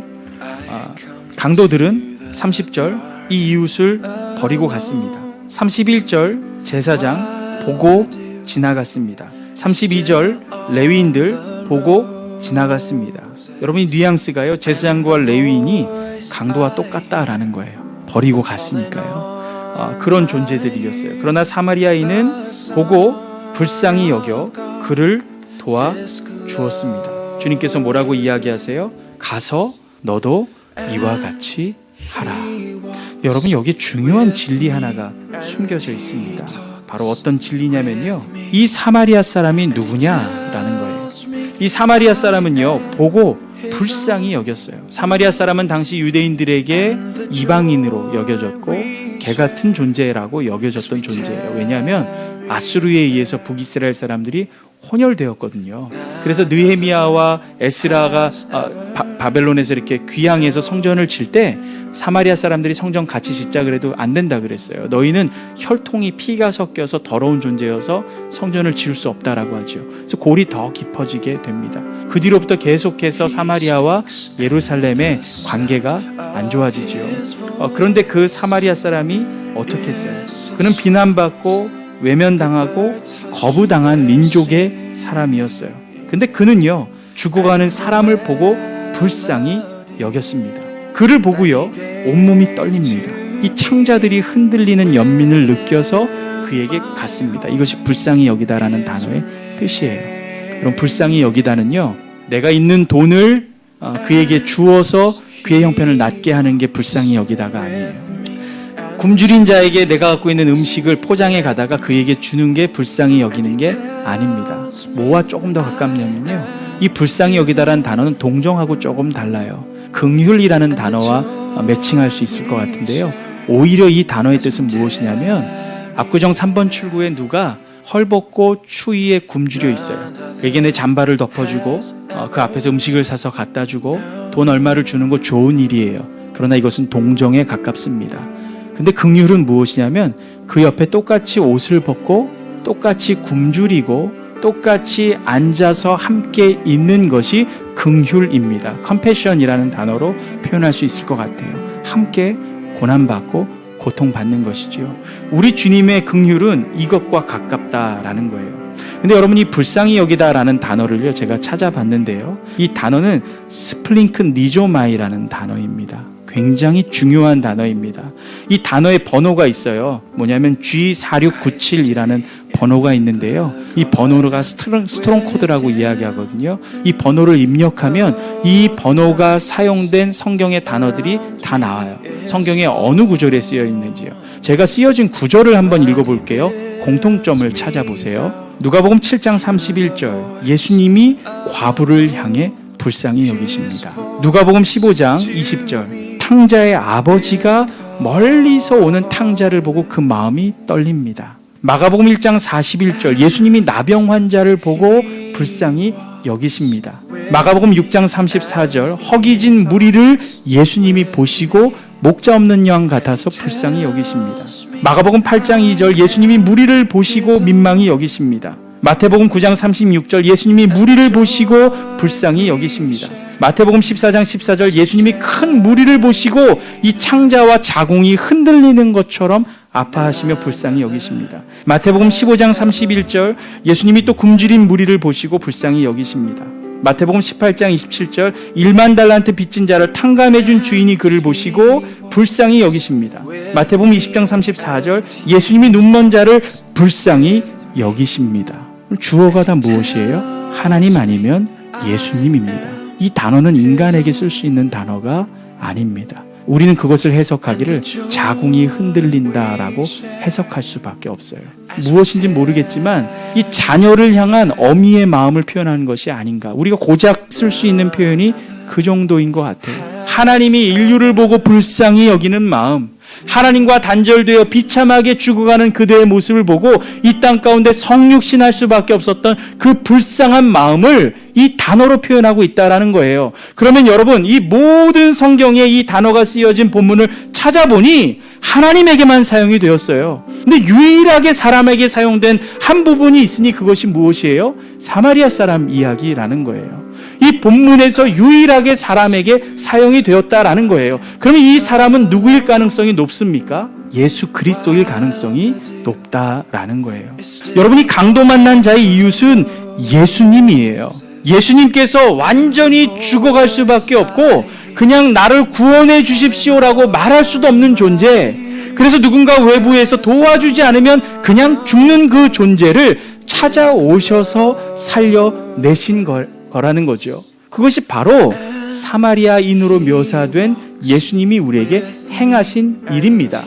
강도들은 30절 이 이웃을 버리고 갔습니다. 31절 제사장 보고 지나갔습니다. 32절 레위인들 보고 지나갔습니다. 여러분, 이 뉘앙스가요, 제사장과 레위인이 강도와 똑같다라는 거예요. 버리고 갔으니까요. 그런 존재들이었어요. 그러나 사마리아인은 보고 불쌍히 여겨 그를 도와주었습니다. 주님께서 뭐라고 이야기하세요? 가서 너도 이와 같이 하라. 여러분, 여기 중요한 진리 하나가 숨겨져 있습니다. 바로 어떤 진리냐면요, 이 사마리아 사람이 누구냐라는 거예요. 이 사마리아 사람은요, 보고 불쌍히 여겼어요. 사마리아 사람은 당시 유대인들에게 이방인으로 여겨졌고 개 같은 존재라고 여겨졌던 존재예요. 왜냐하면 아수르에 의해서 북이스라엘 사람들이 혼혈되었거든요. 그래서 느헤미야와 에스라가 바벨론에서 이렇게 귀향해서 성전을 칠 때 사마리아 사람들이 성전 같이 짓자 그래도 안 된다 그랬어요. 너희는 혈통이 피가 섞여서 더러운 존재여서 성전을 지을 수 없다라고 하죠. 그래서 골이 더 깊어지게 됩니다. 그 뒤로부터 계속해서 사마리아와 예루살렘의 관계가 안 좋아지죠. 그런데 그 사마리아 사람이 어떻게 했어요? 그는 비난받고 외면당하고 거부당한 민족의 사람이었어요. 근데 그는요, 죽어가는 사람을 보고 불쌍히 여겼습니다. 그를 보고요, 온몸이 떨립니다. 이 창자들이 흔들리는 연민을 느껴서 그에게 갔습니다. 이것이 불쌍히 여기다라는 단어의 뜻이에요. 그럼 불쌍히 여기다는요, 내가 있는 돈을 그에게 주어서 그의 형편을 낫게 하는 게 불쌍히 여기다가 아니에요. 굶주린 자에게 내가 갖고 있는 음식을 포장해 가다가 그에게 주는 게 불쌍히 여기는 게 아닙니다. 뭐와 조금 더 가깝냐면요, 이 불쌍히 여기다라는 단어는 동정하고 조금 달라요. 긍휼이라는 단어와 매칭할 수 있을 것 같은데요, 오히려 이 단어의 뜻은 무엇이냐면, 압구정 3번 출구에 누가 헐벗고 추위에 굶주려 있어요. 그에게 내 잠바를 덮어주고 그 앞에서 음식을 사서 갖다 주고 돈 얼마를 주는 거 좋은 일이에요. 그러나 이것은 동정에 가깝습니다. 근데 긍휼은 무엇이냐면, 그 옆에 똑같이 옷을 벗고 똑같이 굶주리고 똑같이 앉아서 함께 있는 것이 긍휼입니다. 컴패션이라는 단어로 표현할 수 있을 것 같아요. 함께 고난받고 고통받는 것이죠. 우리 주님의 긍휼은 이것과 가깝다라는 거예요. 근데 여러분, 이 불쌍히 여기다라는 단어를요, 제가 찾아봤는데요, 이 단어는 스플링크 니조마이라는 단어입니다. 굉장히 중요한 단어입니다. 이 단어의 번호가 있어요. 뭐냐면 G4697이라는 번호가 있는데요, 이 번호가 스트롱 코드라고 이야기하거든요. 이 번호를 입력하면 이 번호가 사용된 성경의 단어들이 다 나와요. 성경에 어느 구절에 쓰여 있는지요. 제가 쓰여진 구절을 한번 읽어볼게요. 공통점을 찾아보세요. 누가복음 7장 31절, 예수님이 과부를 향해 불쌍히 여기십니다. 누가복음 15장 20절, 탕자의 아버지가 멀리서 오는 탕자를 보고 그 마음이 떨립니다. 마가복음 1장 41절, 예수님이 나병 환자를 보고 불쌍히 여기십니다. 마가복음 6장 34절, 허기진 무리를 예수님이 보시고 목자 없는 양 같아서 불쌍히 여기십니다. 마가복음 8장 2절, 예수님이 무리를 보시고 민망히 여기십니다. 마태복음 9장 36절, 예수님이 무리를 보시고 불쌍히 여기십니다. 마태복음 14장 14절, 예수님이 큰 무리를 보시고 이 창자와 자궁이 흔들리는 것처럼 아파하시며 불쌍히 여기십니다. 마태복음 15장 31절, 예수님이 또 굶주린 무리를 보시고 불쌍히 여기십니다. 마태복음 18장 27절, 1만 달란트 빚진 자를 탕감해준 주인이 그를 보시고 불쌍히 여기십니다. 마태복음 20장 34절, 예수님이 눈먼 자를 불쌍히 여기십니다. 주어가 다 무엇이에요? 하나님 아니면 예수님입니다. 이 단어는 인간에게 쓸 수 있는 단어가 아닙니다. 우리는 그것을 해석하기를 자궁이 흔들린다라고 해석할 수밖에 없어요. 무엇인지 모르겠지만 이 자녀를 향한 어미의 마음을 표현하는 것이 아닌가. 우리가 고작 쓸 수 있는 표현이 그 정도인 것 같아요. 하나님이 인류를 보고 불쌍히 여기는 마음, 하나님과 단절되어 비참하게 죽어가는 그대의 모습을 보고 이 땅 가운데 성육신할 수밖에 없었던 그 불쌍한 마음을 이 단어로 표현하고 있다라는 거예요. 그러면 여러분, 이 모든 성경에 이 단어가 쓰여진 본문을 찾아보니 하나님에게만 사용이 되었어요. 근데 유일하게 사람에게 사용된 한 부분이 있으니 그것이 무엇이에요? 사마리아 사람 이야기라는 거예요. 이 본문에서 유일하게 사람에게 사용이 되었다라는 거예요. 그러면 이 사람은 누구일 가능성이 높습니까? 예수 그리스도일 가능성이 높다라는 거예요. 여러분이 강도 만난 자의 이웃은 예수님이에요. 예수님께서 완전히 죽어갈 수밖에 없고 그냥 나를 구원해 주십시오라고 말할 수도 없는 존재, 그래서 누군가 외부에서 도와주지 않으면 그냥 죽는 그 존재를 찾아오셔서 살려내신 거라는 거죠. 그것이 바로 사마리아인으로 묘사된 예수님이 우리에게 행하신 일입니다.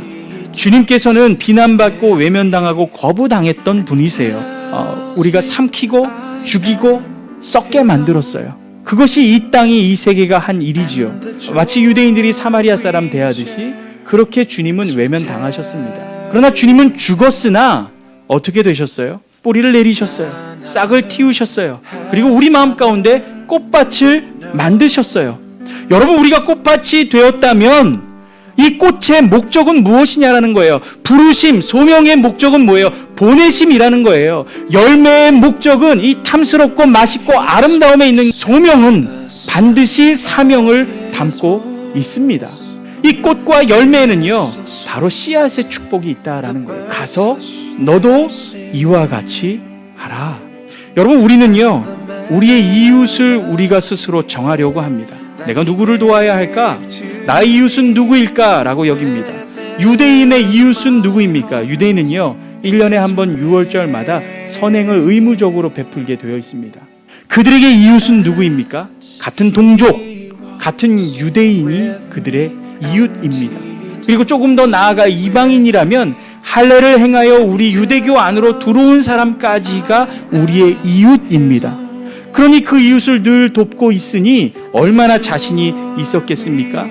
주님께서는 비난받고 외면당하고 거부당했던 분이세요. 우리가 삼키고 죽이고 썩게 만들었어요. 그것이 이 땅이 이 세계가 한 일이지요. 마치 유대인들이 사마리아 사람 대하듯이 그렇게 주님은 외면당하셨습니다. 그러나 주님은 죽었으나 어떻게 되셨어요? 뿌리를 내리셨어요. 싹을 틔우셨어요. 그리고 우리 마음 가운데 꽃밭을 만드셨어요. 여러분, 우리가 꽃밭이 되었다면 이 꽃의 목적은 무엇이냐라는 거예요. 부르심, 소명의 목적은 뭐예요? 보내심이라는 거예요. 열매의 목적은 이 탐스럽고 맛있고 아름다움에 있는 소명은 반드시 사명을 담고 있습니다. 이 꽃과 열매에는요, 바로 씨앗의 축복이 있다라는 거예요. 가서 너도 이와 같이 하라. 여러분, 우리는요, 우리의 이웃을 우리가 스스로 정하려고 합니다. 내가 누구를 도와야 할까? 나의 이웃은 누구일까? 라고 여깁니다. 유대인의 이웃은 누구입니까? 유대인은요, 1년에 한 번 6월절마다 선행을 의무적으로 베풀게 되어 있습니다. 그들에게 이웃은 누구입니까? 같은 동족, 같은 유대인이 그들의 이웃입니다. 그리고 조금 더 나아가 이방인이라면 할례를 행하여 우리 유대교 안으로 들어온 사람까지가 우리의 이웃입니다. 그러니 그 이웃을 늘 돕고 있으니 얼마나 자신이 있었겠습니까?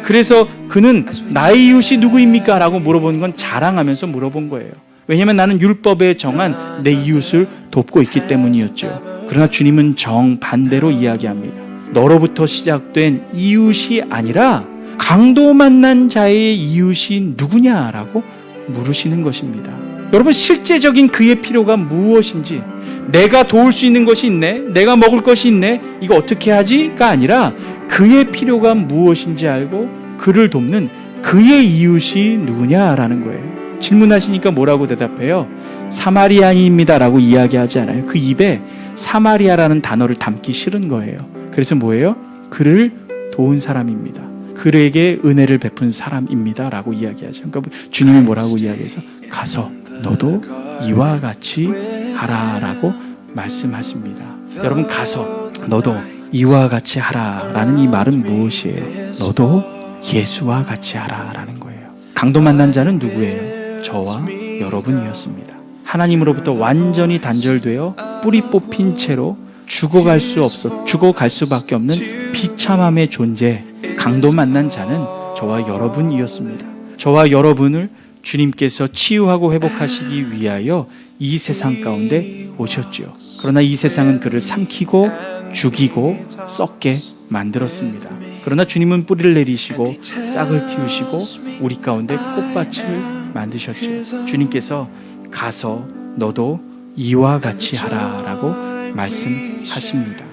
그래서 그는 나의 이웃이 누구입니까? 라고 물어보는 건 자랑하면서 물어본 거예요. 왜냐하면 나는 율법에 정한 내 이웃을 돕고 있기 때문이었죠. 그러나 주님은 정반대로 이야기합니다. 너로부터 시작된 이웃이 아니라 강도 만난 자의 이웃이 누구냐라고 물으시는 것입니다. 여러분, 실제적인 그의 필요가 무엇인지, 내가 도울 수 있는 것이 있네, 내가 먹을 것이 있네, 이거 어떻게 하지가 아니라 그의 필요가 무엇인지 알고 그를 돕는 그의 이웃이 누구냐라는 거예요. 질문하시니까 뭐라고 대답해요? 사마리아인입니다라고 이야기하지 않아요. 그 입에 사마리아라는 단어를 담기 싫은 거예요. 그래서 뭐예요? 그를 도운 사람입니다. 그에게 은혜를 베푼 사람입니다 라고 이야기하죠. 그러니까 주님이 뭐라고 이야기해서 가서 너도 이와 같이 하라 라고 말씀하십니다. 여러분, 가서 너도 이와 같이 하라 라는 이 말은 무엇이에요? 너도 예수와 같이 하라 라는 거예요. 강도 만난 자는 누구예요? 저와 여러분이었습니다. 하나님으로부터 완전히 단절되어 뿌리 뽑힌 채로 죽어갈 수밖에 없는 비참함의 존재, 강도 만난 자는 저와 여러분이었습니다. 저와 여러분을 주님께서 치유하고 회복하시기 위하여 이 세상 가운데 오셨죠. 그러나 이 세상은 그를 삼키고 죽이고 썩게 만들었습니다. 그러나 주님은 뿌리를 내리시고 싹을 틔우시고 우리 가운데 꽃밭을 만드셨죠. 주님께서 가서 너도 이와 같이 하라라고 말씀하십니다.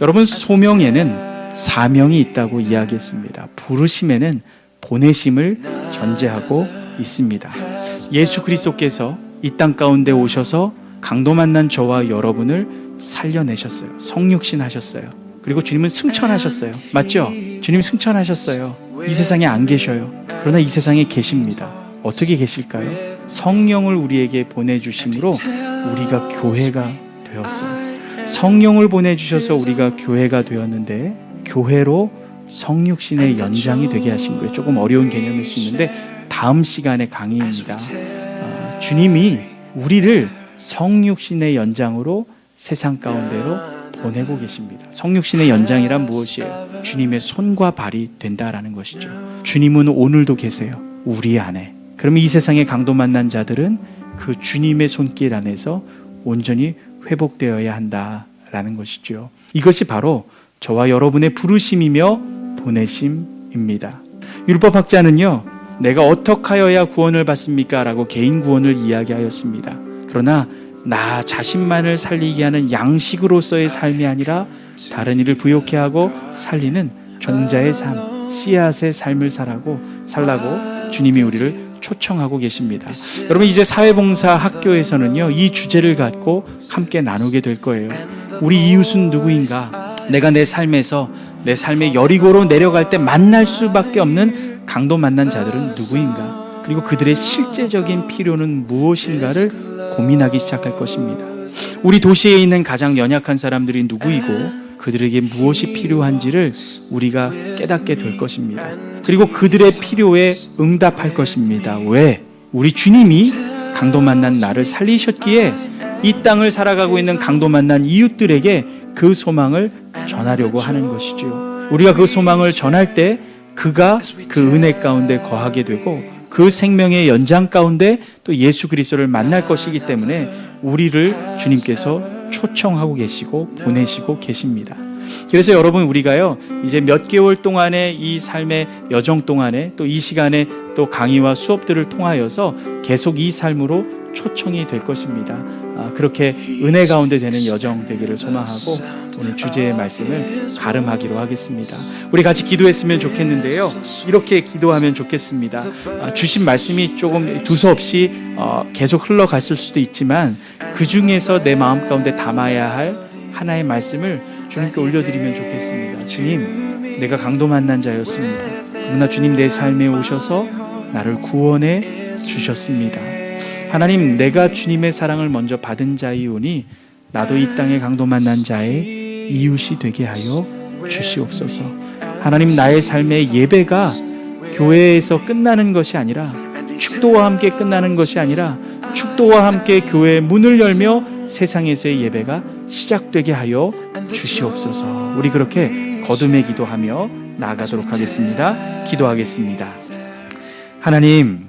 여러분, 소명에는 사명이 있다고 이야기했습니다. 부르심에는 보내심을 전제하고 있습니다. 예수 그리스도께서 이 땅 가운데 오셔서 강도 만난 저와 여러분을 살려내셨어요. 성육신 하셨어요. 그리고 주님은 승천하셨어요. 맞죠? 주님 승천하셨어요. 이 세상에 안 계셔요. 그러나 이 세상에 계십니다. 어떻게 계실까요? 성령을 우리에게 보내주심으로 우리가 교회가 되었어요. 성령을 보내주셔서 우리가 교회가 되었는데, 교회로 성육신의 연장이 되게 하신 거예요. 조금 어려운 개념일 수 있는데 다음 시간에 강의입니다. 주님이 우리를 성육신의 연장으로 세상 가운데로 보내고 계십니다. 성육신의 연장이란 무엇이에요? 주님의 손과 발이 된다라는 것이죠. 주님은 오늘도 계세요. 우리 안에. 그러면 이 세상의 강도 만난 자들은 그 주님의 손길 안에서 온전히 회복되어야 한다라는 것이죠. 이것이 바로 저와 여러분의 부르심이며 보내심입니다. 율법학자는요, 내가 어떻게 하여야 구원을 받습니까? 라고 개인 구원을 이야기하였습니다. 그러나 나 자신만을 살리게 하는 양식으로서의 삶이 아니라 다른 이를 부욕해 하고 살리는 종자의 삶, 씨앗의 삶을 살라고 주님이 우리를 초청하고 계십니다. 여러분, 이제 사회봉사 학교에서는요, 이 주제를 갖고 함께 나누게 될 거예요. 우리 이웃은 누구인가? 내가 내 삶에서 내 삶의 여리고로 내려갈 때 만날 수밖에 없는 강도 만난 자들은 누구인가? 그리고 그들의 실제적인 필요는 무엇인가를 고민하기 시작할 것입니다. 우리 도시에 있는 가장 연약한 사람들이 누구이고 그들에게 무엇이 필요한지를 우리가 깨닫게 될 것입니다. 그리고 그들의 필요에 응답할 것입니다. 왜? 우리 주님이 강도 만난 나를 살리셨기에 이 땅을 살아가고 있는 강도 만난 이웃들에게 그 소망을 전하려고 하는 것이죠. 우리가 그 소망을 전할 때 그가 그 은혜 가운데 거하게 되고 그 생명의 연장 가운데 또 예수 그리스도를 만날 것이기 때문에 우리를 주님께서 초청하고 계시고 보내시고 계십니다. 그래서 여러분, 우리가요 이제 몇 개월 동안의 이 삶의 여정 동안에 또 이 시간에 또 강의와 수업들을 통하여서 계속 이 삶으로 초청이 될 것입니다. 그렇게 은혜 가운데 되는 여정 되기를 소망하고 오늘 주제의 말씀을 가름하기로 하겠습니다. 우리 같이 기도했으면 좋겠는데요, 이렇게 기도하면 좋겠습니다. 주신 말씀이 조금 두서없이 계속 흘러갔을 수도 있지만 그 중에서 내 마음 가운데 담아야 할 하나의 말씀을 주님께 올려드리면 좋겠습니다. 주님, 내가 강도 만난 자였습니다. 그러나 주님 내 삶에 오셔서 나를 구원해 주셨습니다. 하나님, 내가 주님의 사랑을 먼저 받은 자이오니 나도 이 땅에 강도 만난 자의 이웃이 되게 하여 주시옵소서. 하나님, 나의 삶의 예배가 교회에서 끝나는 것이 아니라, 축도와 함께 끝나는 것이 아니라, 축도와 함께 교회의 문을 열며 세상에서의 예배가 시작되게 하여 주시옵소서. 우리 그렇게 거듭의 기도하며 나아가도록 하겠습니다. 기도하겠습니다. 하나님,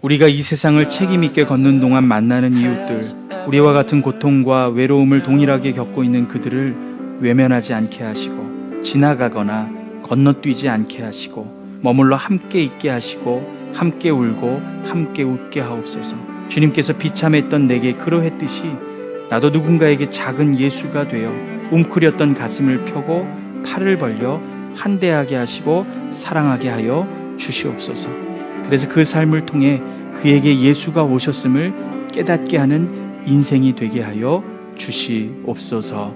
우리가 이 세상을 책임있게 걷는 동안 만나는 이웃들, 우리와 같은 고통과 외로움을 동일하게 겪고 있는 그들을 외면하지 않게 하시고 지나가거나 건너뛰지 않게 하시고 머물러 함께 있게 하시고 함께 울고 함께 웃게 하옵소서. 주님께서 비참했던 내게 그러했듯이 나도 누군가에게 작은 예수가 되어 웅크렸던 가슴을 펴고 팔을 벌려 환대하게 하시고 사랑하게 하여 주시옵소서. 그래서 그 삶을 통해 그에게 예수가 오셨음을 깨닫게 하는 인생이 되게 하여 주시옵소서.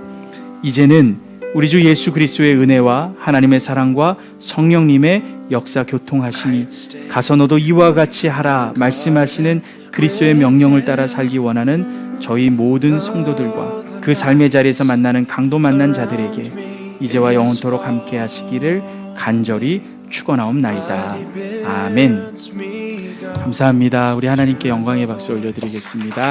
이제는 우리 주 예수 그리스도의 은혜와 하나님의 사랑과 성령님의 역사 교통하심이 가서 너도 이와 같이 하라 말씀하시는 그리스도의 명령을 따라 살기 원하는 저희 모든 성도들과 그 삶의 자리에서 만나는 강도 만난 자들에게 이제와 영원토록 함께 하시기를 간절히 축원하옵나이다. 아멘. 감사합니다. 우리 하나님께 영광의 박수 올려드리겠습니다.